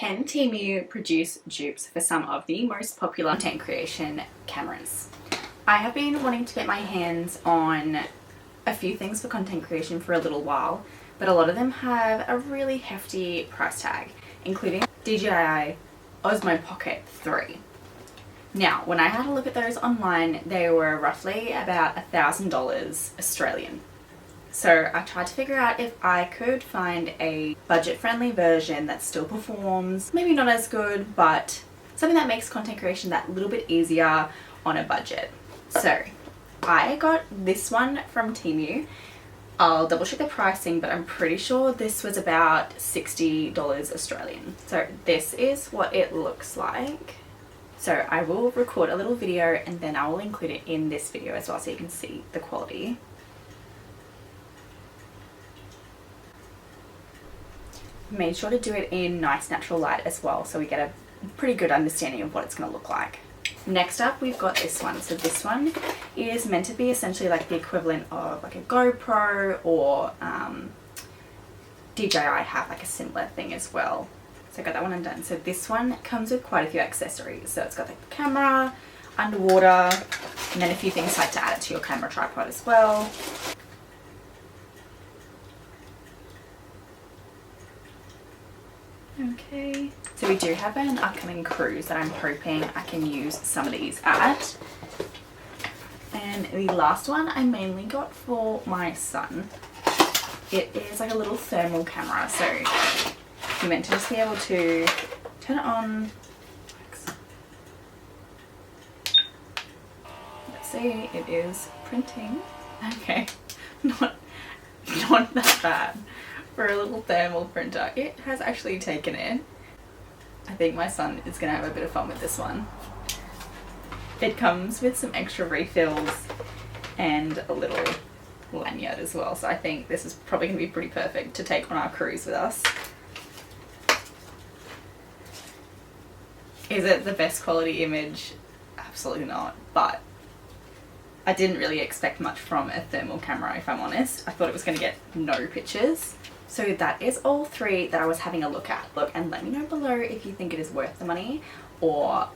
Can Temu produce dupes for some of the most popular content creation cameras? I have been wanting to get my hands on a few things for content creation for a little while, but a lot of them have a really hefty price tag, including DJI OSMO Pocket 3. Now, when I had a look at those online, they were roughly about $1,000 Australian. So I tried to figure out if I could find a budget-friendly version that still performs, maybe not as good, but something that makes content creation that little bit easier on a budget. So I got this one from Temu. I'll double check the pricing, but I'm pretty sure this was about $60 Australian. So this is what it looks like. So I will record a little video and then I will include it in this video as well so you can see the quality. Made sure to do it in nice natural light as well so we get a pretty good understanding of what it's going to look like. Next up we've got this one. So this one is meant to be essentially like the equivalent of like a GoPro, or DJI have like a similar thing as well. So I got that one undone. So this one comes with quite a few accessories. So it's got like the camera, underwater, and then a few things like to add it to your camera tripod as well. Okay, so we do have an upcoming cruise that I'm hoping I can use some of these at. And the last one I mainly got for my son. It is like a little thermal camera, so you're meant to just be able to turn it on. Let's see, it is printing. Okay, not that bad. For a little thermal printer. It has actually taken it. I think my son is gonna have a bit of fun with this one. It comes with some extra refills and a little lanyard as well, so I think this is probably gonna be pretty perfect to take on our cruise with us. Is it the best quality image? Absolutely not, but I didn't really expect much from a thermal camera, if I'm honest. I thought it was going to get no pictures. So that is all three that I was having a look at. Look, and let me know below if you think it is worth the money or